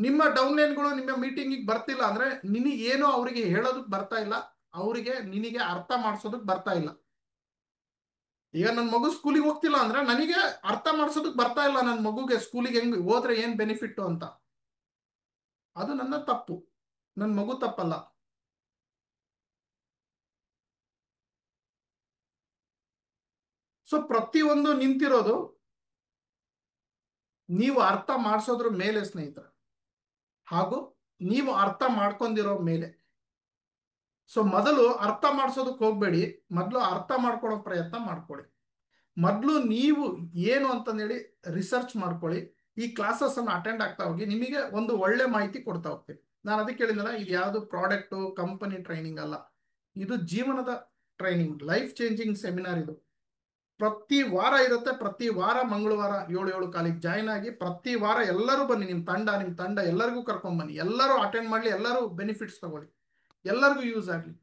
ನಿಮ್ಮ ಡೌನ್ಲೈನ್ಗಳು ನಿಮ್ಮ ಮೀಟಿಂಗಿಗೆ ಬರ್ತಿಲ್ಲ ಅಂದ್ರೆ ನಿನಗೇನು ಅವರಿಗೆ ಹೇಳೋದಕ್ಕೆ ಬರ್ತಾ ಇಲ್ಲ, ಅವರಿಗೆ ನಿನಗೆ ಅರ್ಥ ಮಾಡಿಸೋದಕ್ಕೆ ಬರ್ತಾ ಇಲ್ಲ. ಈಗ ನನ್ನ ಮಗು ಸ್ಕೂಲಿಗೆ ಹೋಗ್ತಿಲ್ಲ ಅಂದ್ರೆ ನನಗೆ ಅರ್ಥ ಮಾಡಿಸೋದಕ್ಕೆ ಬರ್ತಾ ಇಲ್ಲ ನನ್ನ ಮಗುಗೆ ಸ್ಕೂಲಿಗೆ ಹೆಂಗ್ ಹೋದ್ರೆ ಏನ್ ಬೆನಿಫಿಟ್ ಅಂತ. ಅದು ನನ್ನ ತಪ್ಪು, ನನ್ನ ಮಗು ತಪ್ಪಲ್ಲ. ಸೊ ಪ್ರತಿಯೊಂದು ನಿಂತಿರೋದು ನೀವು ಅರ್ಥ ಮಾಡಿಸೋದ್ರ ಮೇಲೆ ಸ್ನೇಹಿತರೆ, ಹಾಗೂ ನೀವು ಅರ್ಥ ಮಾಡ್ಕೊಂಡಿರೋ ಮೇಲೆ. ಸೊ ಮೊದಲು ಅರ್ಥ ಮಾಡಿಸೋದಕ್ಕೆ ಹೋಗ್ಬೇಡಿ, ಮೊದಲು ಅರ್ಥ ಮಾಡ್ಕೊಳ್ಳೋ ಪ್ರಯತ್ನ ಮಾಡ್ಕೊಳ್ಳಿ. ಮೊದಲು ನೀವು ಏನು ಅಂತಂದೇಳಿ ರಿಸರ್ಚ್ ಮಾಡ್ಕೊಳ್ಳಿ. ಈ ಕ್ಲಾಸಸ್ ಅನ್ನು ಅಟೆಂಡ್ ಆಗ್ತಾ ಹೋಗಿ, ನಿಮಗೆ ಒಂದು ಒಳ್ಳೆ ಮಾಹಿತಿ ಕೊಡ್ತಾ ಹೋಗ್ತೀನಿ. ನಾನು ಅದಕ್ಕೆ ಹೇಳಿದ್ನಲ್ಲ, ಇದು ಯಾವುದು ಪ್ರಾಡಕ್ಟು ಕಂಪನಿ ಟ್ರೈನಿಂಗ್ ಅಲ್ಲ, ಇದು ಜೀವನದ ಟ್ರೈನಿಂಗ್, ಲೈಫ್ ಚೇಂಜಿಂಗ್ ಸೆಮಿನಾರ್ ಇದು. ಪ್ರತಿ ವಾರ ಇರುತ್ತೆ, ಪ್ರತಿ ವಾರ ಮಂಗಳವಾರ 7 ಕಾಲಿಗೆ ಜಾಯ್ನ್ ಆಗಿ ಪ್ರತಿ ವಾರ ಎಲ್ಲರೂ ಬನ್ನಿ. ನಿಮ್ಮ ತಂಡ ಎಲ್ಲರಿಗೂ ಕರ್ಕೊಂಡ್ ಬನ್ನಿ, ಎಲ್ಲರೂ ಅಟೆಂಡ್ ಮಾಡಲಿ, ಎಲ್ಲರೂ ಬೆನಿಫಿಟ್ಸ್ ತಗೊಳ್ಳಿ, ಎಲ್ಲರಿಗೂ ಯೂಸ್ ಆಗಲಿ,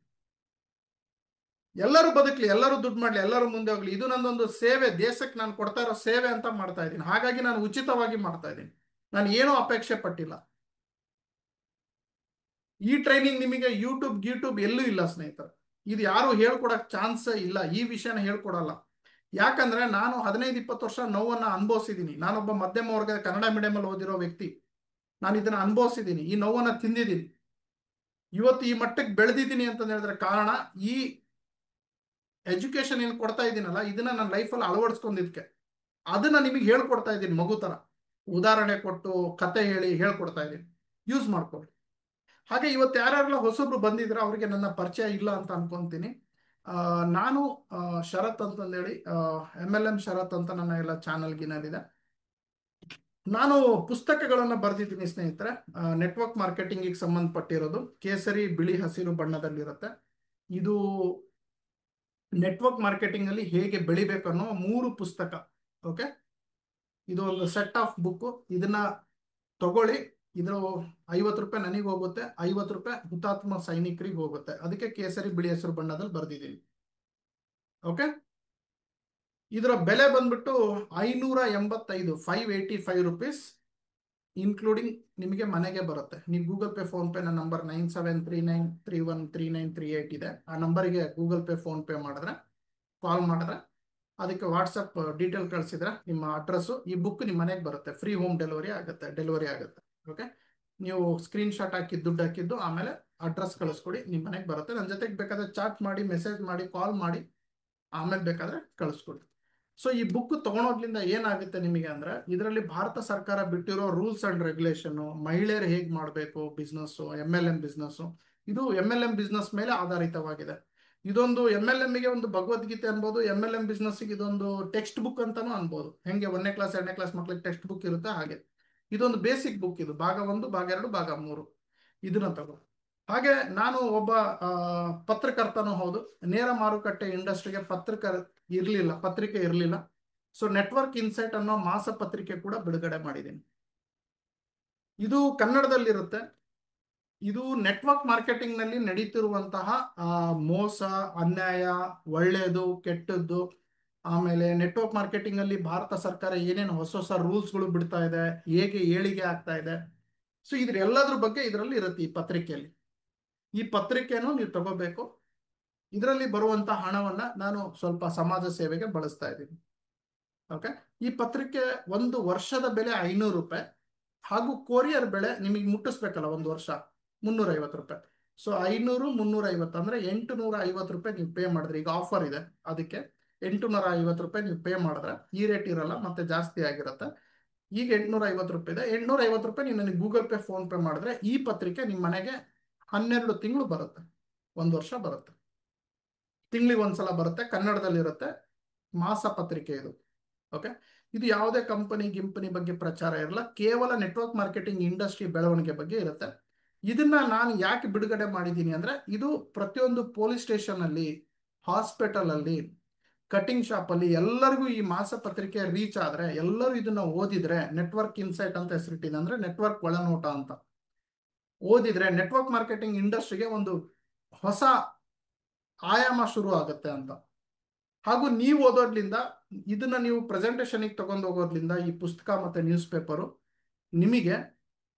ಎಲ್ಲರೂ ಬದುಕಲಿ, ಎಲ್ಲರೂ ದುಡ್ಡು ಮಾಡಲಿ, ಎಲ್ಲರೂ ಮುಂದೆ ಹೋಗ್ಲಿ. ಇದು ನಂದೊಂದು ಸೇವೆ, ದೇಶಕ್ಕೆ ನಾನು ಕೊಡ್ತಾ ಇರೋ ಸೇವೆ ಅಂತ ಮಾಡ್ತಾ ಇದ್ದೀನಿ. ಹಾಗಾಗಿ ನಾನು ಉಚಿತವಾಗಿ ಮಾಡ್ತಾ ಇದ್ದೀನಿ, ನಾನು ಏನೂ ಅಪೇಕ್ಷೆ ಪಟ್ಟಿಲ್ಲ. ಈ ಟ್ರೈನಿಂಗ್ ನಿಮಗೆ ಯೂಟ್ಯೂಬ್ ಎಲ್ಲೂ ಇಲ್ಲ ಸ್ನೇಹಿತರೆ. ಇದು ಯಾರು ಹೇಳ್ಕೊಡಕ್ ಚಾನ್ಸ್ ಇಲ್ಲ, ಈ ವಿಷಯನ ಹೇಳ್ಕೊಡಲ್ಲ. ಯಾಕಂದ್ರೆ ನಾನು 15-20 ವರ್ಷ ನೋವನ್ನ ಅನುಭವಿಸಿದ್ದೀನಿ. ನಾನೊಬ್ಬ ಮಧ್ಯಮ ವರ್ಗದ ಕನ್ನಡ ಮೀಡಿಯಂ ಅಲ್ಲಿ ಓದಿರೋ ವ್ಯಕ್ತಿ. ನಾನು ಇದನ್ನ ಅನುಭವಿಸಿದ್ದೀನಿ, ಈ ನೋವನ್ನ ತಿಂದಿದ್ದೀನಿ. ಇವತ್ತು ಈ ಮಟ್ಟಕ್ಕೆ ಬೆಳೆದಿದ್ದೀನಿ ಅಂತ ಹೇಳಿದ್ರೆ ಕಾರಣ ಈ ಎಜುಕೇಶನ್ ಏನು ಕೊಡ್ತಾ ಇದ್ದೀನಲ್ಲ, ಇದನ್ನ ನನ್ನ ಲೈಫಲ್ಲಿ ಅಳವಡಿಸ್ಕೊಂಡಿದ್ಕೆ. ಅದನ್ನ ನಿಮಗೆ ಹೇಳ್ಕೊಡ್ತಾ ಇದ್ದೀನಿ, ಮಗು ತರ ಉದಾಹರಣೆ ಕೊಟ್ಟು ಕತೆ ಹೇಳಿ ಹೇಳ್ಕೊಡ್ತಾ ಇದ್ದೀನಿ. ಯೂಸ್ ಮಾಡ್ಕೊಳ್ಳಿ. ಹಾಗೆ ಇವತ್ತು ಯಾರ್ಯಾರೆಲ್ಲ ಹೊಸಬ್ರು ಬಂದಿದ್ರೆ ಅವರಿಗೆ ನನ್ನ ಪರಿಚಯ ಇಲ್ಲ ಅಂತ ಅನ್ಕೊಂತೀನಿ. ನಾನು ಶರತ್ ಅಂತಂದೇಳಿ, MLM ಶರತ್ ಅಂತ ನನ್ನ ಎಲ್ಲ ಚಾನಲ್ ಗಿನಲ್ಲಿದೆ. ನಾನು ಪುಸ್ತಕಗಳನ್ನು ಬರೆದಿದ್ದೀನಿ ಸ್ನೇಹಿತರೆ. ನೆಟ್ವರ್ಕ್ ಮಾರ್ಕೆಟಿಂಗಿಗೆ ಸಂಬಂಧಪಟ್ಟಿರೋದು ಕೇಸರಿ, ಬಿಳಿ, ಹಸಿರು ಬಣ್ಣದಲ್ಲಿರುತ್ತೆ. ಇದು ನೆಟ್ವರ್ಕ್ ಮಾರ್ಕೆಟಿಂಗ್ ಅಲ್ಲಿ ಹೇಗೆ ಬೆಳಿಬೇಕು ಅನ್ನೋ 3 ಪುಸ್ತಕ. ಓಕೆ, ಇದು ಒಂದು ಸೆಟ್ ಆಫ್ ಬುಕ್. ಇದನ್ನ ತಗೊಳ್ಳಿ. ಇದು 50 ರೂಪಾಯಿ ನನಗೆ ಹೋಗುತ್ತೆ, 50 ರೂಪಾಯಿ ಹುತಾತ್ಮ ಸೈನಿಕರಿಗೆ ಹೋಗುತ್ತೆ. ಅದಕ್ಕೆ ಕೇಸರಿ, ಬಿಳಿ, ಹಸಿರು ಬಣ್ಣದಲ್ಲಿ ಬರೆದಿದ್ದೀನಿ. ಓಕೆ, ಇದರ ಬೆಲೆ ಬಂದ್ಬಿಟ್ಟು 585, 585 ರುಪೀಸ್, ಇನ್ಕ್ಲೂಡಿಂಗ್ ನಿಮಗೆ ಮನೆಗೆ ಬರುತ್ತೆ. ನೀವು ಗೂಗಲ್ ಪೇ, ಫೋನ್ ಪೇ, ನನ್ನ ನಂಬರ್ 9739313938 ಇದೆ. ಆ ನಂಬರಿಗೆ ಗೂಗಲ್ ಪೇ, ಫೋನ್ ಪೇ ಮಾಡಿದ್ರೆ, ಕಾಲ್ ಮಾಡಿದ್ರೆ, ಅದಕ್ಕೆ ವಾಟ್ಸಪ್ ಡೀಟೇಲ್ ಕಳಿಸಿದ್ರೆ ನಿಮ್ಮ ಅಡ್ರೆಸ್ಸು, ಈ ಬುಕ್ ನಿಮ್ಮ ಮನೆಗೆ ಬರುತ್ತೆ. ಫ್ರೀ ಹೋಮ್ ಡೆಲಿವರಿ ಆಗುತ್ತೆ. ಓಕೆ, ನೀವು ಸ್ಕ್ರೀನ್ ಶಾಟ್ ಹಾಕಿ ದುಡ್ಡು ಹಾಕಿದ್ದು ಆಮೇಲೆ ಅಡ್ರೆಸ್ ಕಳಿಸ್ಕೊಡಿ, ನಿಮ್ಮ ಮನೆಗೆ ಬರುತ್ತೆ. ನನ್ನ ಜೊತೆಗೆ ಬೇಕಾದ್ರೆ ಚಾಟ್ ಮಾಡಿ, ಮೆಸೇಜ್ ಮಾಡಿ, ಕಾಲ್ ಮಾಡಿ, ಆಮೇಲೆ ಬೇಕಾದ್ರೆ ಕಳಿಸ್ಕೊಡಿ. ಸೊ ಈ ಬುಕ್ ತಗೊಳೋದ್ರಿಂದ ಏನಾಗುತ್ತೆ ನಿಮಗೆ ಅಂದ್ರೆ, ಇದರಲ್ಲಿ ಭಾರತ ಸರ್ಕಾರ ಬಿಟ್ಟಿರೋ ರೂಲ್ಸ್ ಅಂಡ್ ರೆಗ್ಯುಲೇಷನ್, ಮಹಿಳೆಯರು ಹೇಗೆ ಮಾಡಬೇಕು ಬಿಸ್ನೆಸ್, MLM ಬಿಸ್ನೆಸ್, ಇದು MLM ಬಿಸ್ನೆಸ್ ಮೇಲೆ ಆಧಾರಿತವಾಗಿದೆ. ಇದೊಂದು MLM ಗೆ ಒಂದು ಭಗವದ್ಗೀತೆ ಅನ್ಬೋದು, MLM ಬಿಸ್ನೆಸ್ ಇದೊಂದು ಟೆಕ್ಸ್ಟ್ ಬುಕ್ ಅಂತಾನು ಅನ್ಬೋದು. ಹೆಂಗೆ 1ನೇ ಕ್ಲಾಸ್ 2ನೇ ಕ್ಲಾಸ್ ಮಕ್ಳಿಗೆ ಟೆಕ್ಸ್ಟ್ ಬುಕ್ ಇರುತ್ತೆ, ಹಾಗೆ ಇದೊಂದು ಬೇಸಿಕ್ ಬುಕ್. ಇದು ಭಾಗ 1, ಭಾಗ 2, ಭಾಗ 3, ಇದನ್ನ ತಗೋ. ಹಾಗೆ ನಾನು ಒಬ್ಬ ಪತ್ರಕರ್ತನೂ ಹೌದು. ನೇರ ಮಾರುಕಟ್ಟೆ ಇಂಡಸ್ಟ್ರಿಗೆ ಪತ್ರಿಕೆ ಇರಲಿಲ್ಲ. ಸೊ ನೆಟ್ವರ್ಕ್ ಇನ್ಸೈಟ್ ಅನ್ನೋ ಮಾಸ ಪತ್ರಿಕೆ ಕೂಡ ಬಿಡುಗಡೆ ಮಾಡಿದ್ದೀನಿ. ಇದು ಕನ್ನಡದಲ್ಲಿರುತ್ತೆ. ಇದು ನೆಟ್ವರ್ಕ್ ಮಾರ್ಕೆಟಿಂಗ್ ನಲ್ಲಿ ನಡೀತಿರುವಂತಹ ಮೋಸ, ಅನ್ಯಾಯ, ಒಳ್ಳೆಯದು, ಕೆಟ್ಟದ್ದು, ಆಮೇಲೆ ನೆಟ್ವರ್ಕ್ ಮಾರ್ಕೆಟಿಂಗ್ ಅಲ್ಲಿ ಭಾರತ ಸರ್ಕಾರ ಏನೇನು ಹೊಸ ಹೊಸ ರೂಲ್ಸ್ಗಳು ಬಿಡ್ತಾ ಇದೆ, ಹೇಗೆ ಏಳಿಗೆ ಆಗ್ತಾ ಇದೆ, ಸೊ ಎಲ್ಲದ್ರ ಬಗ್ಗೆ ಇದರಲ್ಲಿ ಇರುತ್ತೆ ಈ ಪತ್ರಿಕೆಯಲ್ಲಿ. ಈ ಪತ್ರಿಕೆಯನ್ನು ನೀವು ತಗೋಬೇಕು. ಇದರಲ್ಲಿ ಬರುವಂತ ಹಣವನ್ನ ನಾನು ಸ್ವಲ್ಪ ಸಮಾಜ ಸೇವೆಗೆ ಬಳಸ್ತಾ ಇದ್ದೀನಿ. ಓಕೆ, ಈ ಪತ್ರಿಕೆ ಒಂದು ವರ್ಷದ ಬೆಲೆ 500 ರೂಪಾಯಿ, ಹಾಗೂ ಕೊರಿಯರ್ ಬೆಲೆ ನಿಮಗೆ ಮುಟ್ಟಿಸ್ಬೇಕಲ್ಲ ಒಂದು ವರ್ಷ, 350 ರೂಪಾಯಿ. ಸೊ 500, 350 ಅಂದ್ರೆ 850 ರೂಪಾಯಿ ನೀವು ಪೇ ಮಾಡಿದ್ರೆ, ಈಗ ಆಫರ್ ಇದೆ ಅದಕ್ಕೆ 850 ರೂಪಾಯಿ ನೀವು ಪೇ ಮಾಡಿದ್ರೆ ಈ ರೇಟ್ ಇರಲ್ಲ, ಮತ್ತೆ ಜಾಸ್ತಿ ಆಗಿರುತ್ತೆ. ಈಗ 850 ರೂಪಾಯಿ ಇದೆ. 850 ರೂಪಾಯಿ ನೀವು ನನಗೆ ಗೂಗಲ್ ಪೇ, ಫೋನ್ ಪೇ ಮಾಡಿದ್ರೆ ಈ ಪತ್ರಿಕೆ ನಿಮ್ಮ ಮನೆಗೆ 12 ತಿಂಗಳು ಬರುತ್ತೆ, ಒಂದು ವರ್ಷ ಬರುತ್ತೆ. ತಿಂಗಳಿಗೆ ಒಂದ್ಸಲ ಬರುತ್ತೆ, ಕನ್ನಡದಲ್ಲಿರುತ್ತೆ, ಮಾಸ ಪತ್ರಿಕೆ ಇದು. ಓಕೆ, ಇದು ಯಾವುದೇ ಗಿಂಪನಿ ಬಗ್ಗೆ ಪ್ರಚಾರ ಇರಲ್ಲ, ಕೇವಲ ನೆಟ್ವರ್ಕ್ ಮಾರ್ಕೆಟಿಂಗ್ ಇಂಡಸ್ಟ್ರಿ ಬೆಳವಣಿಗೆ ಬಗ್ಗೆ ಇರುತ್ತೆ. ಇದನ್ನ ನಾನು ಯಾಕೆ ಬಿಡುಗಡೆ ಮಾಡಿದ್ದೀನಿ ಅಂದ್ರೆ, ಇದು ಪ್ರತಿಯೊಂದು ಪೊಲೀಸ್ ಸ್ಟೇಷನ್ ಅಲ್ಲಿ, ಹಾಸ್ಪಿಟಲ್ ಅಲ್ಲಿ, ಕಟಿಂಗ್ ಶಾಪ್ ಅಲ್ಲಿ ಎಲ್ಲರಿಗೂ ಈ ಮಾಸ ಪತ್ರಿಕೆ ರೀಚ್ ಆದ್ರೆ, ಎಲ್ಲರೂ ಇದನ್ನ ಓದಿದ್ರೆ, ನೆಟ್ವರ್ಕ್ ಇನ್ಸೈಟ್ ಅಂತ ಹೆಸರಿಟ್ಟಿದೆ, ಅಂದ್ರೆ ನೆಟ್ವರ್ಕ್ ಒಳನೋಟ ಅಂತ ಓದಿದ್ರೆ ನೆಟ್ವರ್ಕ್ ಮಾರ್ಕೆಟಿಂಗ್ ಇಂಡಸ್ಟ್ರಿಗೆ ಒಂದು ಹೊಸ ಆಯಾಮ ಶುರು ಆಗುತ್ತೆ ಅಂತ. ಹಾಗೂ ನೀವು ಓದೋದ್ರಿಂದ, ಇದನ್ನ ನೀವು ಪ್ರೆಸೆಂಟೇಷನ್ಗೆ ತಗೊಂಡು ಹೋಗೋದ್ರಿಂದ, ಈ ಪುಸ್ತಕ ಮತ್ತೆ ನ್ಯೂಸ್ ಪೇಪರು ನಿಮಗೆ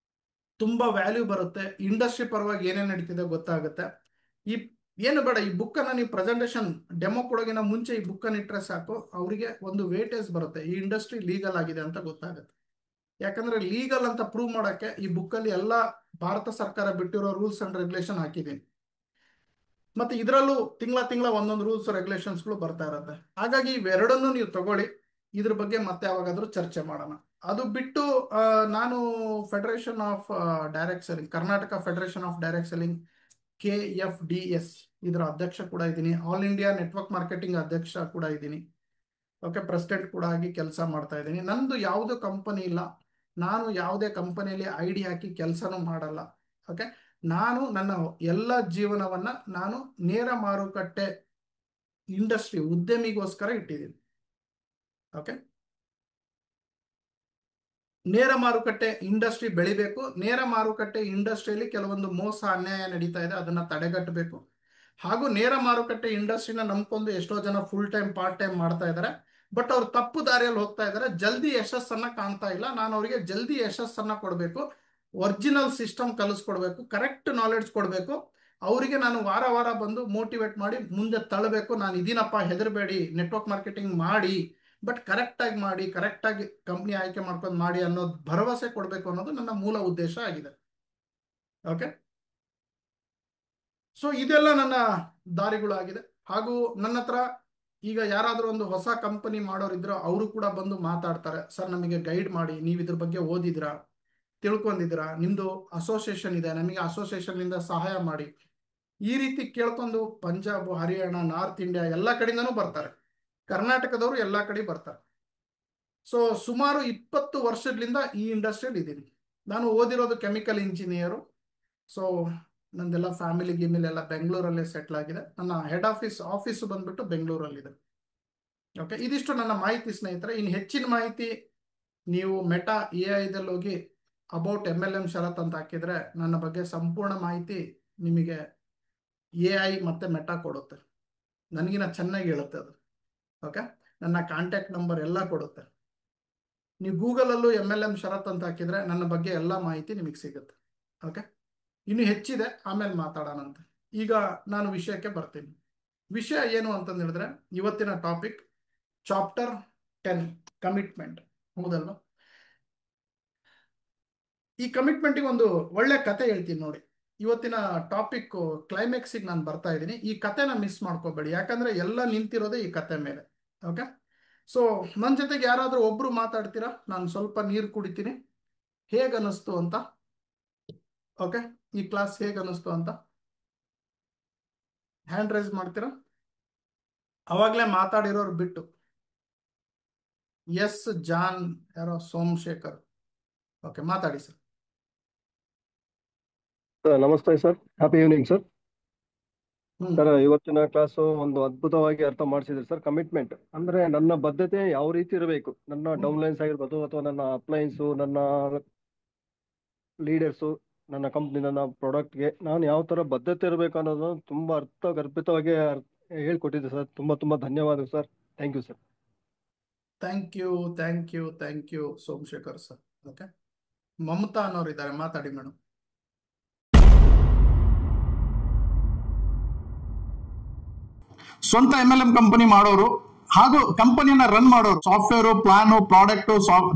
ತುಂಬಾ ವ್ಯಾಲ್ಯೂ ಬರುತ್ತೆ. ಇಂಡಸ್ಟ್ರಿ ಪರವಾಗಿ ಏನೇನು ನಡೀತಿದೆ ಗೊತ್ತಾಗುತ್ತೆ. ಈ ಏನು ಬೇಡ, ಈ ಬುಕ್ಕನ್ನು ನೀವು ಪ್ರೆಸೆಂಟೇಷನ್ ಡೆಮೋ ಕೊಡೋಗಿನ ಮುಂಚೆ ಈ ಬುಕ್ಕನ್ನು ಇಟ್ಟರೆ ಸಾಕು, ಅವರಿಗೆ ಒಂದು ವೇಟೇಜ್ ಬರುತ್ತೆ, ಈ ಇಂಡಸ್ಟ್ರಿ ಲೀಗಲ್ ಆಗಿದೆ ಅಂತ ಗೊತ್ತಾಗುತ್ತೆ. ಯಾಕಂದ್ರೆ ಲೀಗಲ್ ಅಂತ ಪ್ರೂವ್ ಮಾಡೋಕ್ಕೆ ಈ ಬುಕ್ಕಲ್ಲಿ ಎಲ್ಲ ಭಾರತ ಸರ್ಕಾರ ಬಿಟ್ಟಿರೋ ರೂಲ್ಸ್ ಅಂಡ್ ರೆಗ್ಯುಲೇಷನ್ ಹಾಕಿದ್ದೀನಿ. ಮತ್ತೆ ಇದರಲ್ಲೂ ತಿಂಗಳ ಒಂದೊಂದು ರೂಲ್ಸ್ ರೆಗ್ಯುಲೇಷನ್ಸ್ಗಳು ಬರ್ತಾ ಇರುತ್ತೆ. ಹಾಗಾಗಿ ಇವೆರಡನ್ನು ನೀವು ತಗೊಳ್ಳಿ. ಇದ್ರ ಬಗ್ಗೆ ಮತ್ತೆ ಯಾವಾಗಾದ್ರೂ ಚರ್ಚೆ ಮಾಡೋಣ. ಅದು ಬಿಟ್ಟು ನಾನು federation of direct selling, Karnataka federation of direct selling KFDS ಇದರ ಅಧ್ಯಕ್ಷ ಕೂಡ ಇದ್ದೀನಿ. ಆಲ್ ಇಂಡಿಯಾ ನೆಟ್ವರ್ಕ್ ಮಾರ್ಕೆಟಿಂಗ್ ಅಧ್ಯಕ್ಷ ಕೂಡ ಇದ್ದೀನಿ. ಓಕೆ, ಪ್ರೆಸಿಡೆಂಟ್ ಕೂಡ ಆಗಿ ಕೆಲಸ ಮಾಡ್ತಾ ಇದ್ದೀನಿ. ನಂದು ಯಾವುದೋ ಕಂಪನಿ ಇಲ್ಲ, ನಾನು ಯಾವುದೇ ಕಂಪನಿಯಲ್ಲಿ ID ಹಾಕಿ ಕೆಲಸನೂ ಮಾಡಲ್ಲ. ಓಕೆ, ನಾನು ನನ್ನ ಎಲ್ಲ ಜೀವನವನ್ನ ನಾನು ನೇರ ಮಾರುಕಟ್ಟೆ ಇಂಡಸ್ಟ್ರಿ ಉದ್ಯಮಿಗೋಸ್ಕರ ಇಟ್ಟಿದ್ದೀನಿ. ಓಕೆ, ನೇರ ಮಾರುಕಟ್ಟೆ ಇಂಡಸ್ಟ್ರಿ ಬೆಳಿಬೇಕು. ನೇರ ಮಾರುಕಟ್ಟೆ ಇಂಡಸ್ಟ್ರಿಯಲ್ಲಿ ಕೆಲವೊಂದು ಮೋಸ ಅನ್ಯಾಯ ನಡೀತಾ ಇದೆ, ಅದನ್ನ ತಡೆಗಟ್ಟಬೇಕು. ಹಾಗೂ ನೇರ ಮಾರುಕಟ್ಟೆ ಇಂಡಸ್ಟ್ರಿನ ನಂಬ್ಕೊಂಡು ಎಷ್ಟೋ ಜನ ಫುಲ್ ಟೈಮ್ ಪಾರ್ಟ್ ಟೈಮ್ ಮಾಡ್ತಾ ಇದ್ದಾರೆ, ಬಟ್ ಅವ್ರು ತಪ್ಪು ದಾರಿಯಲ್ಲಿ ಹೋಗ್ತಾ ಇದ್ದಾರೆ, ಜಲ್ದಿ ಯಶಸ್ಸನ್ನ ಕಾಣ್ತಾ ಇಲ್ಲ. ನಾನು ಅವರಿಗೆ ಜಲ್ದಿ ಯಶಸ್ಸನ್ನ ಕೊಡಬೇಕು, ಒರಿಜಿನಲ್ ಸಿಸ್ಟಮ್ ಕಲಿಸ್ಕೊಡ್ಬೇಕು, ಕರೆಕ್ಟ್ ನಾಲೆಡ್ಜ್ ಕೊಡಬೇಕು. ಅವರಿಗೆ ನಾನು ವಾರ ವಾರ ಬಂದು ಮೋಟಿವೇಟ್ ಮಾಡಿ ಮುಂದೆ ತಳ್ಳಬೇಕು. ನಾನು ಇದೀನಪ್ಪ, ಹೆದರಬೇಡಿ, ನೆಟ್ವರ್ಕ್ ಮಾರ್ಕೆಟಿಂಗ್ ಮಾಡಿ, ಬಟ್ ಕರೆಕ್ಟಾಗಿ ಮಾಡಿ, ಕರೆಕ್ಟಾಗಿ ಕಂಪ್ನಿ ಆಯ್ಕೆ ಮಾಡ್ಕೊಂಡು ಮಾಡಿ ಅನ್ನೋದು ಭರವಸೆ ಕೊಡಬೇಕು ಅನ್ನೋದು ನನ್ನ ಮೂಲ ಉದ್ದೇಶ ಆಗಿದೆ. ಓಕೆ, ಸೊ ಇದೆಲ್ಲ ನನ್ನ ದಾರಿಗಳಾಗಿದೆ. ಹಾಗೂ ನನ್ನ ಹತ್ರ ಈಗ ಯಾರಾದರೂ ಒಂದು ಹೊಸ ಕಂಪನಿ ಮಾಡೋರಿದ್ರು ಅವರು ಕೂಡ ಬಂದು ಮಾತಾಡ್ತಾರೆ, ಸರ್ ನಮಗೆ ಗೈಡ್ ಮಾಡಿ, ನೀವು ಇದ್ರ ಬಗ್ಗೆ ಓದಿದಿರಾ, ತಿಳ್ಕೊಂಡಿದ್ದೀರಾ, ನಿಮ್ದು ಅಸೋಸಿಯೇಷನ್ ಇದೆ, ನಮಗೆ ಅಸೋಸಿಯೇಷನ್ನಿಂದ ಸಹಾಯ ಮಾಡಿ. ಈ ರೀತಿ ಕೇಳ್ಕೊಂಡು ಪಂಜಾಬ್, ಹರಿಯಾಣ, ನಾರ್ತ್ ಇಂಡಿಯಾ ಎಲ್ಲ ಕಡೆಯಿಂದನೂ ಬರ್ತಾರೆ, ಕರ್ನಾಟಕದವರು ಎಲ್ಲ ಕಡೆ ಬರ್ತಾರೆ. ಸೊ ಸುಮಾರು 20 ವರ್ಷದಿಂದ ಈ ಇಂಡಸ್ಟ್ರಿಯಲ್ಲಿ ಇದ್ದೀನಿ. ನಾನು ಓದಿರೋದು ಕೆಮಿಕಲ್ ಇಂಜಿನಿಯರು. ಸೊ ನಂದೆಲ್ಲ ಫ್ಯಾಮಿಲಿ ಗಿಮಿಲ್ ಎಲ್ಲ ಬೆಂಗಳೂರಲ್ಲೇ ಸೆಟ್ಲ್ ಆಗಿದೆ. ನನ್ನ ಹೆಡ್ ಆಫೀಸು ಬಂದ್ಬಿಟ್ಟು ಬೆಂಗಳೂರಲ್ಲಿದೆ. ಓಕೆ, ಇದಿಷ್ಟು ನನ್ನ ಮಾಹಿತಿ ಸ್ನೇಹಿತರೆ. ಇನ್ನು ಹೆಚ್ಚಿನ ಮಾಹಿತಿ ನೀವು ಮೆಟಾ AI ಹೋಗಿ ಅಬೌಟ್ MLM ಶರತ್ ಅಂತ ಹಾಕಿದ್ರೆ ನನ್ನ ಬಗ್ಗೆ ಸಂಪೂರ್ಣ ಮಾಹಿತಿ ನಿಮಗೆ AI ಮತ್ತೆ ಮೆಟಾ ಕೊಡುತ್ತೆ, ನನಗಿನ ಚೆನ್ನಾಗಿ ಹೇಳುತ್ತೆ ಅದು. ಓಕೆ, ನನ್ನ ಕಾಂಟ್ಯಾಕ್ಟ್ ನಂಬರ್ ಎಲ್ಲ ಕೊಡುತ್ತೆ. ನೀವು ಗೂಗಲಲ್ಲೂ MLM ಶರತ್ ಅಂತ ಹಾಕಿದ್ರೆ ನನ್ನ ಬಗ್ಗೆ ಎಲ್ಲ ಮಾಹಿತಿ ನಿಮಗೆ ಸಿಗುತ್ತೆ. ಓಕೆ, ಇನ್ನು ಹೆಚ್ಚಿದೆ, ಆಮೇಲೆ ಮಾತಾಡೋಣಂತ. ಈಗ ನಾನು ವಿಷಯಕ್ಕೆ ಬರ್ತೀನಿ. ವಿಷಯ ಏನು ಅಂತಂದು ಹೇಳಿದ್ರೆ, ಇವತ್ತಿನ ಟಾಪಿಕ್ ಚಾಪ್ಟರ್ 10 ಕಮಿಟ್ಮೆಂಟ್, ಹೌದಲ್ವಾ? ಈ ಕಮಿಟ್ಮೆಂಟಿಗೆ ಒಂದು ಒಳ್ಳೆ ಕತೆ ಹೇಳ್ತೀನಿ ನೋಡಿ. ಇವತ್ತಿನ ಟಾಪಿಕ್ ಕ್ಲೈಮ್ಯಾಕ್ಸಿಗೆ ನಾನು ಬರ್ತಾ ಇದ್ದೀನಿ. ಈ ಕತೆನ ಮಿಸ್ ಮಾಡ್ಕೋಬೇಡಿ, ಯಾಕಂದ್ರೆ ಎಲ್ಲ ನಿಂತಿರೋದೇ ಈ ಕತೆ ಮೇಲೆ. ಓಕೆ, ಸೊ ನನ್ನ ಜೊತೆಗೆ ಯಾರಾದರೂ ಒಬ್ರು ಮಾತಾಡ್ತೀರಾ? ನಾನು ಸ್ವಲ್ಪ ನೀರು ಕುಡಿತೀನಿ. ಹೇಗನ್ನಿಸ್ತು ಅಂತ? ಓಕೆ, ಈ ಕ್ಲಾಸ್ ಹೇಗನ್ನಿಸ್ತು ಅಂತ ಹ್ಯಾಂಡ್ ರೈಸ್ ಮಾಡ್ತೀರಾ? ಅವಾಗಲೇ ಮಾತಾಡಿರೋರು ಬಿಟ್ಟು. ಎಸ್ ಜಾನ್, ಯಾರೋ ಸೋಮಶೇಖರ್. ಓಕೆ, ಮಾತಾಡಿ ಸರ್. ನಮಸ್ತೆ sir, happy evening sir. Sir, ಇವತ್ತಿನ ಕ್ಲಾಸು ಒಂದು ಅದ್ಭುತವಾಗಿ ಅರ್ಥ ಮಾಡಿಸಿದ್ರಿ ಸರ್. ಕಮಿಟ್ಮೆಂಟ್ ಅಂದ್ರೆ ನನ್ನ ಬದ್ಧತೆ ಯಾವ ರೀತಿ ಇರಬೇಕು, ನನ್ನ ಡೌನ್ಲೈನ್ಸ್ ಆಗಿರ್ಬೋದು ಅಥವಾ ನನ್ನ ಅಪ್ಲೈನ್ಸು, ನನ್ನ ಲೀಡರ್ಸು, ನನ್ನ ಕಂಪ್ನಿ, ನನ್ನ ಪ್ರಾಡಕ್ಟ್ಗೆ ನಾನು ಯಾವ ತರ ಬದ್ಧತೆ ಇರಬೇಕು ಅನ್ನೋದು ತುಂಬಾ ಅರ್ಥಗರ್ಭಿತವಾಗಿ ಹೇಳ್ಕೊಟ್ಟಿದ್ದೆ ಸರ್. ತುಂಬಾ ಧನ್ಯವಾದ sir. Thank you sir. Thank you Somashekar sir. Okay, Mamata ಅನ್ನೋರು ಇದ್ದಾರೆ, ಮಾತಾಡಿ ಮೇಡಮ್. ಸ್ವಂತ MLM ಕಂಪನಿ ಮಾಡೋರು ಹಾಗೂ ಕಂಪನಿಯನ್ನ ರನ್ ಮಾಡೋರು, software, plan, product,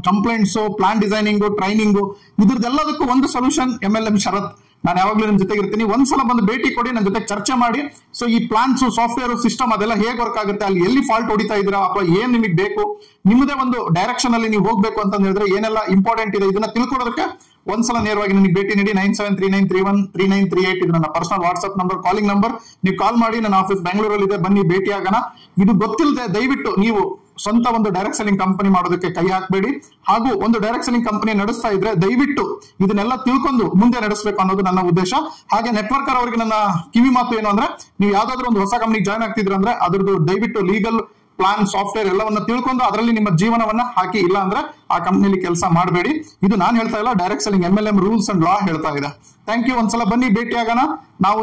complaints, plan designing, training, ಇದ್ರದ್ದೆಲ್ಲದಕ್ಕೂ ಒಂದು ಸೊಲ್ಯೂಷನ್ MLM ಶರತ್. ನಾನು ಯಾವಾಗಲೂ ನಿಮ್ಮ ಜೊತೆಗೆ ಇರ್ತೀನಿ. ಒಂದ್ಸಲ ಬಂದು ಭೇಟಿ ಕೊಡಿ, ನನ್ನ ಜೊತೆ ಚರ್ಚೆ ಮಾಡಿ. ಸೊ ಈ ಪ್ಲಾನ್ಸ್, ಸಾಫ್ಟ್ವೇರ್, ಸಿಸ್ಟಮ್ ಅದೆಲ್ಲ ಹೇಗೆ ವರ್ಕ್ ಆಗುತ್ತೆ, ಅಲ್ಲಿ ಎಲ್ಲಿ ಫಾಲ್ಟ್ ಹೊಡಿತಾ ಇದ್ದೀರಾ ಅಥವಾ ಏನ್ ನಿಮಗೆ ಬೇಕು, ನಿಮ್ಮದೇ ಒಂದು ಡೈರೆಕ್ಷನ್ ಅಲ್ಲಿ ನೀವು ಹೋಗ್ಬೇಕು ಅಂತ ಹೇಳಿದ್ರೆ ಏನೆಲ್ಲ ಇಂಪಾರ್ಟೆಂಟ್ ಇದೆ ಇದನ್ನ ತಿಳ್ಕೊಳ್ಳೋದಕ್ಕೆ ಒಂದ್ಸಲ ನೇರವಾಗಿ ನನಗೆ ಭೇಟಿ ನೀಡಿ. 9739313938 ಇದು ನನ್ನ personal WhatsApp number, calling number. ನೀವು ಕಾಲ್ ಮಾಡಿ, ನನ್ನ ಆಫೀಸ್ ಬೆಂಗಳೂರಲ್ಲಿ ಇದೆ, ಬನ್ನಿ ಭೇಟಿ ಆಗೋಣ. ಇದು ಗೊತ್ತಿಲ್ಲದೆ ದಯವಿಟ್ಟು ನೀವು ಸ್ವಂತ ಒಂದು ಡೈರೆಕ್ಟ್ ಸೆಲ್ಲಿಂಗ್ ಕಂಪನಿ ಮಾಡೋದಕ್ಕೆ ಕೈ ಹಾಕಬೇಡಿ. ಹಾಗೂ ಒಂದು ಡೈರೆಕ್ಟ್ ಸೆಲ್ಲಿಂಗ್ ಕಂಪನಿ ನಡೆಸ್ತಾ ಇದ್ರೆ ದಯವಿಟ್ಟು ಇದನ್ನೆಲ್ಲ ತಿಳ್ಕೊಂಡು ಮುಂದೆ ನಡೆಸಬೇಕು ಅನ್ನೋದು ನನ್ನ ಉದ್ದೇಶ. ಹಾಗೆ ನೆಟ್ವರ್ಕರ್ ಅವರಿಗೆ ನನ್ನ ಕಿವಿ ಮಾತು ಏನು ಅಂದ್ರೆ, ನೀವು ಯಾವ್ದಾದ್ರು ಒಂದು ಹೊಸ ಕಂಪನಿಗೆ ಜಾಯ್ನ್ ಆಗ್ತಿದ್ರ ಅಂದ್ರೆ ಅದ್ರದ್ದು ದಯವಿಟ್ಟು ಲೀಗಲ್, ಪ್ಲಾನ್, ಸಾಫ್ಟ್ವೇರ್ ಎಲ್ಲವನ್ನ ತಿಳ್ಕೊಂಡು ಅದರಲ್ಲಿ ನಿಮ್ಮ ಜೀವನವನ್ನ ಹಾಕಿ. ಇಲ್ಲ ಅಂದ್ರೆ ಆ ಕಂಪನಿಯಲ್ಲಿ ಕೆಲಸ ಮಾಡಬೇಡಿ. ಇದು ನಾನು ಹೇಳ್ತಾ ಇಲ್ಲ, direct selling MLM rules and law ಹೇಳ್ತಾ ಇದೆ. Thank you. ಒಂದ್ಸಲ ಬನ್ನಿ, ಭೇಟಿ ಆಗೋಣ.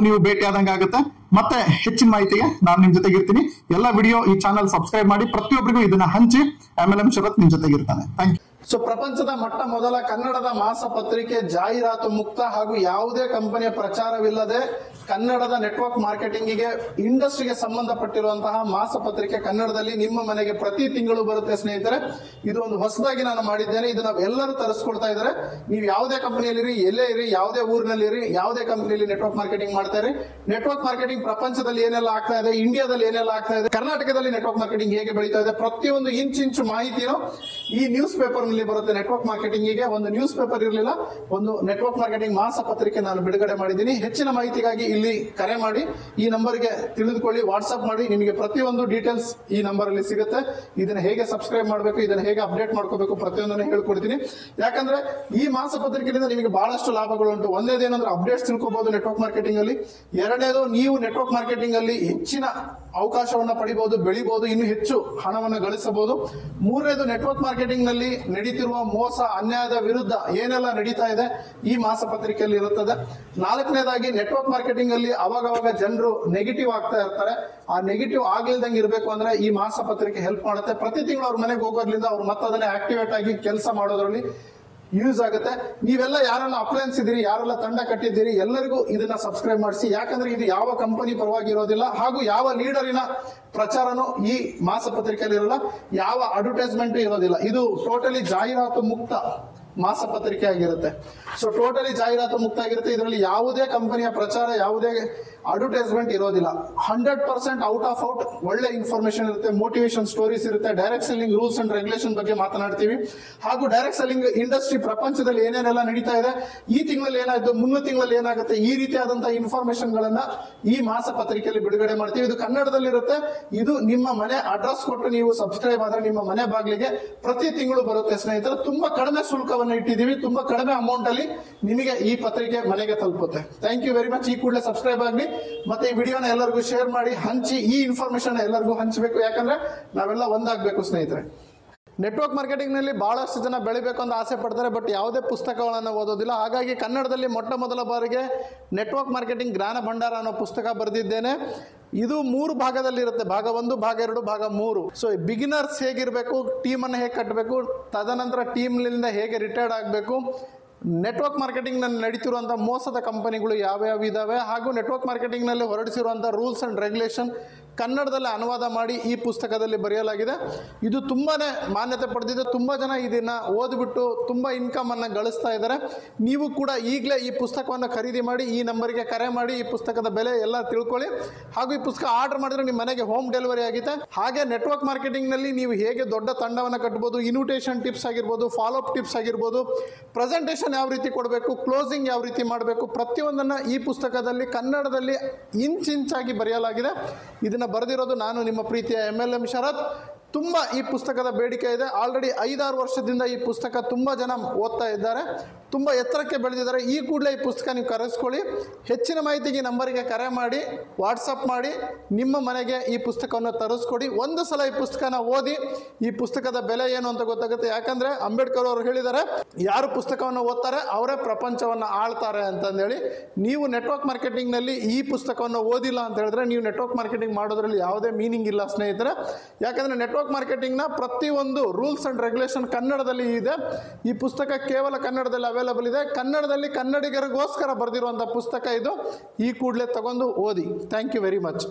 ನೀವು ಭೇಟಿ ಆದಂಗೆ ಆಗುತ್ತೆ. ಮತ್ತೆ ಹೆಚ್ಚಿನ ಮಾಹಿತಿಗೆ ನಾನು ನಿಮ್ ಜೊತೆಗೆ ಇರ್ತೀನಿ. ಎಲ್ಲ ವಿಡಿಯೋ ಈ ಚಾನಲ್ ಸಬ್ಸ್ಕ್ರೈಬ್ ಮಾಡಿ, ಪ್ರತಿಯೊಬ್ಬರಿಗೂ ಇದನ್ನ ಹಂಚಿ. MLM ಶರತ್ ನಿಮ್ ಜೊತೆಗೆ ಇರ್ತಾನೆ. Thank you. ಸೊ ಪ್ರಪಂಚದ ಮೊಟ್ಟ ಮೊದಲ ಕನ್ನಡದ ಮಾಸಪತ್ರಿಕೆ ಜಾಹೀರಾತು ಮುಕ್ತ ಹಾಗೂ ಯಾವುದೇ ಕಂಪನಿಯ ಪ್ರಚಾರವಿಲ್ಲದೆ ಕನ್ನಡದ ನೆಟ್ವರ್ಕ್ ಮಾರ್ಕೆಟಿಂಗಿಗೆ ಇಂಡಸ್ಟ್ರಿಗೆ ಸಂಬಂಧಪಟ್ಟಿರುವಂತಹ ಮಾಸಪತ್ರಿಕೆ ಕನ್ನಡದಲ್ಲಿ ನಿಮ್ಮ ಮನೆಗೆ ಪ್ರತಿ ತಿಂಗಳು ಬರುತ್ತೆ ಸ್ನೇಹಿತರೆ. ಇದು ಒಂದು ಹೊಸದಾಗಿ ನಾನು ಮಾಡಿದ್ದೇನೆ. ಇದನ್ನ ಎಲ್ಲರೂ ತರಿಸ್ಕೊಡ್ತಾ ಇದ್ದಾರೆ. ನೀವು ಯಾವುದೇ ಕಂಪನಿಯಲ್ಲಿ ಎಲ್ಲೇ ಇರಿ, ಯಾವುದೇ ಊರಿನಲ್ಲಿ ಇರಿ, ಯಾವುದೇ ಕಂಪನಿಯಲ್ಲಿ ನೆಟ್ವರ್ಕ್ ಮಾರ್ಕೆಟಿಂಗ್ ಮಾಡ್ತಾ ಇರಿ, ನೆಟ್ವರ್ಕ್ ಮಾರ್ಕೆಟಿಂಗ್ ಪ್ರಪಂಚದಲ್ಲಿ ಏನೆಲ್ಲ ಆಗ್ತಾ ಇದೆ, ಇಂಡಿಯಾದಲ್ಲಿ ಏನೆಲ್ಲ ಆಗ್ತಾ ಇದೆ, ಕರ್ನಾಟಕದಲ್ಲಿ ನೆಟ್ವರ್ಕ್ ಮಾರ್ಕೆಟಿಂಗ್ ಹೇಗೆ ಬೆಳೀತಾ ಇದೆ, ಪ್ರತಿಯೊಂದು ಇಂಚು ಮಾಹಿತಿನೂ ಈ ನ್ಯೂಸ್ ಪೇಪರ್ ನಲ್ಲಿ ಬರುತ್ತೆ. ನೆಟ್ವರ್ಕ್ ಮಾರ್ಕೆಟಿಂಗಿಗೆ ಒಂದು ನ್ಯೂಸ್ ಪೇಪರ್ ಇರಲಿಲ್ಲ, ಒಂದು ನೆಟ್ವರ್ಕ್ ಮಾರ್ಕೆಟಿಂಗ್ ಮಾಸಪತ್ರಿಕೆ ನಾನು ಬಿಡುಗಡೆ ಮಾಡಿದ್ದೀನಿ. ಹೆಚ್ಚಿನ ಮಾಹಿತಿಗಾಗಿ ಇಲ್ಲಿ ಕರೆ ಮಾಡಿ, ಈ ನಂಬರ್ಗೆ ತಿಳಿದುಕೊಳ್ಳಿ, ವಾಟ್ಸ್ಆಪ್ ಮಾಡಿ. ನಿಮಗೆ ಪ್ರತಿಯೊಂದು ಡೀಟೇಲ್ಸ್ ಈ ನಂಬರ್ ಅಲ್ಲಿ ಸಿಗುತ್ತೆ. ಇದನ್ನ ಹೇಗೆ ಸಬ್ಸ್ಕ್ರೈಬ್ ಮಾಡಬೇಕು, ಇದನ್ನ ಹೇಗೆ ಅಪ್ಡೇಟ್ ಮಾಡ್ಕೋಬೇಕು, ಪ್ರತಿಯೊಂದನ್ನು ಹೇಳ್ಕೊಡ್ತೀನಿ. ಯಾಕಂದ್ರೆ ಈ ಮಾಸಪತ್ರಿಕೆಯಿಂದ ನಿಮಗೆ ಬಹಳಷ್ಟು ಲಾಭಗಳುಂಟು. ಒಂದೇದೇನಂದ್ರೆ ಅಪ್ಡೇಟ್ಸ್ ತಿಳ್ಕೋಬಹುದು ನೆಟ್ವರ್ಕ್ ಮಾರ್ಕೆಟಿಂಗ್ ಅಲ್ಲಿ. ಎರಡನೇದು, ನೀವು ನೆಟ್ವರ್ಕ್ ಮಾರ್ಕೆಟಿಂಗ್ ಅಲ್ಲಿ ಹೆಚ್ಚಿನ ಅವಕಾಶವನ್ನ ಪಡಿಬಹುದು, ಬೆಳಿಬಹುದು, ಇನ್ನು ಹೆಚ್ಚು ಹಣವನ್ನು ಗಳಿಸಬಹುದು. ಮೂರನೇದು, ನೆಟ್ವರ್ಕ್ ಮಾರ್ಕೆಟಿಂಗ್ ನಲ್ಲಿ ನಡೀತಿರುವ ಮೋಸ ಅನ್ಯಾಯದ ವಿರುದ್ಧ ಏನೆಲ್ಲ ನಡೀತಾ ಇದೆ ಈ ಮಾಸಪತ್ರಿಕೆಯಲ್ಲಿ ಇರುತ್ತದೆ. ನಾಲ್ಕನೇದಾಗಿ, ನೆಟ್ವರ್ಕ್ ಮಾರ್ಕೆಟಿಂಗ್ ಅಲ್ಲಿ ಅವಾಗವಾಗ ಜನರು ನೆಗೆಟಿವ್ ಆಗ್ತಾ ಇರ್ತಾರೆ. ಆ ನೆಗೆಟಿವ್ ಆಗ್ಲಿಲ್ದಂಗೆ ಇರಬೇಕು ಅಂದ್ರೆ ಈ ಮಾಸಪತ್ರಿಕೆ ಹೆಲ್ಪ್ ಮಾಡುತ್ತೆ. ಪ್ರತಿ ತಿಂಗಳು ಅವ್ರ ಮನೆಗೆ ಹೋಗೋದ್ರಿಂದ ಅವ್ರು ಮತ್ತದನ್ನೇ ಆಕ್ಟಿವೇಟ್ ಆಗಿ ಕೆಲಸ ಮಾಡೋದ್ರಲ್ಲಿ ಯೂಸ್ ಆಗುತ್ತೆ. ನೀವೆಲ್ಲ ಯಾರೆಲ್ಲ ಅಪ್ಲೈನ್ಸ್ ಇದ್ದೀರಿ, ಯಾರೆಲ್ಲ ತಂಡ ಕಟ್ಟಿದ್ದೀರಿ, ಎಲ್ಲರಿಗೂ ಇದನ್ನ ಸಬ್ಸ್ಕ್ರೈಬ್ ಮಾಡಿಸಿ. ಯಾಕಂದ್ರೆ ಇದು ಯಾವ ಕಂಪನಿ ಪರವಾಗಿ ಇರೋದಿಲ್ಲ, ಹಾಗೂ ಯಾವ ಲೀಡರಿನ ಪ್ರಚಾರನೂ ಈ ಮಾಸಪತ್ರಿಕೆಯಲ್ಲಿ ಇರೋಲ್ಲ, ಯಾವ ಅಡ್ವರ್ಟೈಸ್ಮೆಂಟ್ ಇರೋದಿಲ್ಲ. ಇದು ಟೋಟಲಿ ಜಾಹೀರಾತು ಮುಕ್ತ ಮಾಸಪತ್ರಿಕೆ ಆಗಿರುತ್ತೆ. ಸೊ ಟೋಟಲಿ ಜಾಹೀರಾತು ಮುಕ್ತ ಆಗಿರುತ್ತೆ. ಇದರಲ್ಲಿ ಯಾವುದೇ ಕಂಪನಿಯ ಪ್ರಚಾರ, ಯಾವುದೇ ಅಡ್ವರ್ಟೈಸ್ಮೆಂಟ್ ಇರೋದಿಲ್ಲ. 100% ಔಟ್ ಆಫ್ ಔಟ್ ಒಳ್ಳೆ ಇನ್ಫಾರ್ಮೇಶನ್ ಇರುತ್ತೆ, ಮೋಟಿವೇಶನ್ ಸ್ಟೋರೀಸ್ ಇರುತ್ತೆ, direct selling rules and regulation ಬಗ್ಗೆ ಮಾತನಾಡ್ತೀವಿ. ಹಾಗೂ ಡೈರೆಕ್ಟ್ ಸೆಲ್ಲಿಂಗ್ ಇಂಡಸ್ಟ್ರಿ ಪ್ರಪಂಚದಲ್ಲಿ ಏನೇನೆಲ್ಲ ನಡೀತಾ ಇದೆ, ಈ ತಿಂಗಳಲ್ಲಿ ಏನಾಯ್ತು, ಮುಂದಿನ ತಿಂಗಳಲ್ಲಿ ಏನಾಗುತ್ತೆ, ಈ ರೀತಿಯಾದಂತಹ ಇನ್ಫಾರ್ಮೇಶನ್ ಗಳನ್ನ ಈ ಮಾಸಪತ್ರಿಕೆಯಲ್ಲಿ ಬಿಡುಗಡೆ ಮಾಡ್ತೀವಿ. ಇದು ಕನ್ನಡದಲ್ಲಿ ಇರುತ್ತೆ. ಇದು ನಿಮ್ಮ ಮನೆ ಅಡ್ರೆಸ್ ಕೊಟ್ಟು ನೀವು ಸಬ್ಸ್ಕ್ರೈಬ್ ಆದ್ರೆ ನಿಮ್ಮ ಮನೆ ಬಾಗಿಲಿಗೆ ಪ್ರತಿ ತಿಂಗಳು ಬರುತ್ತೆ ಸ್ನೇಹಿತರೆ. ತುಂಬಾ ಕಡಿಮೆ ಶುಲ್ಕವನ್ನು ಇಟ್ಟಿದ್ದೀವಿ, ತುಂಬಾ ಕಡಿಮೆ ಅಮೌಂಟ್ ಅಲ್ಲಿ ನಿಮಗೆ ಈ ಪತ್ರಿಕೆ ಮನೆಗೆ ತಲುಪುತ್ತೆ. Thank you very much. ಈ ಕೂಡಲೇ ಸಬ್ಸ್ಕ್ರೈಬ್ ಆಗಲಿ, ಮತ್ತೆ ಈ ವಿಡಿಯೋನ ಎಲ್ಲರಿಗೂ ಶೇರ್ ಮಾಡಿ, ಹಂಚಿ. ಈ ಇನ್ಫಾರ್ಮೇಶನ್ ಎಲ್ಲರಿಗೂ ಹಂಚಬೇಕು, ಯಾಕಂದ್ರೆ ನಾವೆಲ್ಲ ಒಂದಾಗಬೇಕು ಸ್ನೇಹಿತರೆ. ನೆಟ್ವರ್ಕ್ ಮಾರ್ಕೆಟಿಂಗ್ ನಲ್ಲಿ ಬಹಳಷ್ಟು ಜನ ಬೆಳಿಬೇಕು ಅಂತ ಆಸೆ ಪಡ್ತಾರೆ, ಬಟ್ ಯಾವುದೇ ಪುಸ್ತಕಗಳನ್ನು ಓದೋದಿಲ್ಲ. ಹಾಗಾಗಿ ಕನ್ನಡದಲ್ಲಿ ಮೊಟ್ಟ ಮೊದಲ ಬಾರಿಗೆ ನೆಟ್ವರ್ಕ್ ಮಾರ್ಕೆಟಿಂಗ್ ಜ್ಞಾನ ಭಂಡಾರ ಅನ್ನೋ ಪುಸ್ತಕ ಬರೆದಿದ್ದೇನೆ. ಇದು 3 ಭಾಗದಲ್ಲಿರುತ್ತೆ, ಭಾಗ 1, ಭಾಗ 2, ಭಾಗ 3. ಸೊ ಬಿಗಿನರ್ಸ್ ಹೇಗಿರಬೇಕು, ಟೀಮನ್ನು ಹೇಗೆ ಕಟ್ಟಬೇಕು, ತದನಂತರ ಟೀಮ್ನಿಂದ ಹೇಗೆ ರಿಟೈರ್ಡ್ ಆಗಬೇಕು, ನೆಟ್ವರ್ಕ್ ಮಾರ್ಕೆಟಿಂಗ್ ನಲ್ಲಿ ನಡೀತಿರುವಂತಹ ಮೋಸದ ಕಂಪನಿಗಳು ಯಾವ್ಯಾವ ಇದಾವೆ, ಹಾಗೂ ನೆಟ್ವರ್ಕ್ ಮಾರ್ಕೆಟಿಂಗ್ ನಲ್ಲಿ ಹೊರಡಿಸಿರುವಂತಹ ರೂಲ್ಸ್ ಅಂಡ್ ರೆಗ್ಯುಲೇಷನ್ ಕನ್ನಡದಲ್ಲಿ ಅನುವಾದ ಮಾಡಿ ಈ ಪುಸ್ತಕದಲ್ಲಿ ಬರೆಯಲಾಗಿದೆ. ಇದು ತುಂಬಾನೇ ಮಾನ್ಯತೆ ಪಡೆದಿದೆ. ತುಂಬಾ ಜನ ಇದನ್ನ ಓದ್ಬಿಟ್ಟು ತುಂಬಾ ಇನ್ಕಮ್ ಅನ್ನ ಗಳಿಸ್ತಾ ಇದ್ದಾರೆ. ನೀವು ಕೂಡ ಈಗಲೇ ಈ ಪುಸ್ತಕವನ್ನು ಖರೀದಿ ಮಾಡಿ, ಈ ನಂಬರ್ಗೆ ಕರೆ ಮಾಡಿ, ಈ ಪುಸ್ತಕದ ಬೆಲೆ ಎಲ್ಲ ತಿಳ್ಕೊಳ್ಳಿ. ಹಾಗೂ ಈ ಪುಸ್ತಕ ಆರ್ಡರ್ ಮಾಡಿದ್ರೆ ನಿಮ್ಮ ಮನೆಗೆ ಹೋಮ್ ಡೆಲಿವರಿ ಆಗಿದೆ. ಹಾಗೆ ನೆಟ್ವರ್ಕ್ ಮಾರ್ಕೆಟಿಂಗ್ ನಲ್ಲಿ ನೀವು ಹೇಗೆ ದೊಡ್ಡ ತಂಡವನ್ನು ಕಟ್ಟಬಹುದು, ಇನ್ವಿಟೇಷನ್ ಟಿಪ್ಸ್ ಆಗಿರ್ಬೋದು, ಫಾಲೋ ಅಪ್ ಟಿಪ್ಸ್ ಆಗಿರ್ಬೋದು, ಪ್ರೆಸೆಂಟೇಷನ್ ಯಾವ ರೀತಿ ಕೊಡಬೇಕು, ಕ್ಲೋಸಿಂಗ್ ಯಾವ ರೀತಿ ಮಾಡಬೇಕು, ಪ್ರತಿಯೊಂದನ್ನು ಈ ಪುಸ್ತಕದಲ್ಲಿ ಕನ್ನಡದಲ್ಲಿ ಇಂಚಾಗಿ ಬರೆಯಲಾಗಿದೆ. ಇದನ್ನ ಬರೆದಿರೋದು ನಾನು, ನಿಮ್ಮ ಪ್ರೀತಿಯ MLM ಶರತ್. ತುಂಬ ಈ ಪುಸ್ತಕದ ಬೇಡಿಕೆ ಇದೆ. ಆಲ್ರೆಡಿ 5-6 ವರ್ಷದಿಂದ ಈ ಪುಸ್ತಕ ತುಂಬ ಜನ ಓದ್ತಾ ಇದ್ದಾರೆ, ತುಂಬ ಎತ್ತರಕ್ಕೆ ಬೆಳೆದಿದ್ದಾರೆ. ಈ ಕೂಡಲೇ ಈ ಪುಸ್ತಕ ನೀವು ಕರೆಸ್ಕೊಳ್ಳಿ. ಹೆಚ್ಚಿನ ಮಾಹಿತಿಗೆ ಈ ನಂಬರಿಗೆ ಕರೆ ಮಾಡಿ, ವಾಟ್ಸಪ್ ಮಾಡಿ, ನಿಮ್ಮ ಮನೆಗೆ ಈ ಪುಸ್ತಕವನ್ನು ತರಿಸ್ಕೊಡಿ. ಒಂದು ಸಲ ಈ ಪುಸ್ತಕನ ಓದಿ ಈ ಪುಸ್ತಕದ ಬೆಲೆ ಏನು ಅಂತ ಗೊತ್ತಾಗುತ್ತೆ. ಯಾಕಂದರೆ ಅಂಬೇಡ್ಕರ್ ಅವರು ಹೇಳಿದ್ದಾರೆ, ಯಾರು ಪುಸ್ತಕವನ್ನು ಓದ್ತಾರೆ ಅವರೇ ಪ್ರಪಂಚವನ್ನು ಆಳ್ತಾರೆ ಅಂತಂದೇಳಿ. ನೀವು ನೆಟ್ವರ್ಕ್ ಮಾರ್ಕೆಟಿಂಗ್ನಲ್ಲಿ ಈ ಪುಸ್ತಕವನ್ನು ಓದಿಲ್ಲ ಅಂತ ಹೇಳಿದ್ರೆ ನೀವು ನೆಟ್ವರ್ಕ್ ಮಾರ್ಕೆಟಿಂಗ್ ಮಾಡೋದ್ರಲ್ಲಿ ಯಾವುದೇ ಮೀನಿಂಗ್ ಇಲ್ಲ ಸ್ನೇಹಿತರೆ. ಯಾಕಂದರೆ ನೆಟ್ವರ್ಕ್ ಮಾರ್ಕೆಟಿಂಗ್ನ ಪ್ರತಿಯೊಂದು ರೂಲ್ಸ್ ಅಂಡ್ ರೆಗ್ಯುಲೇಷನ್ ಕನ್ನಡದಲ್ಲಿ ಇದೆ. ಈ ಪುಸ್ತಕ ಕೇವಲ ಕನ್ನಡದಲ್ಲಿ ಅವೈಲಬಲ್ ಇದೆ. ಕನ್ನಡದಲ್ಲಿ ಕನ್ನಡಿಗರಿಗೋಸ್ಕರ ಬರೆದಿರುವಂಥ ಪುಸ್ತಕ ಇದು. ಈ ಕೂಡಲೇ ತಗೊಂಡು ಓದಿ. Thank you very much.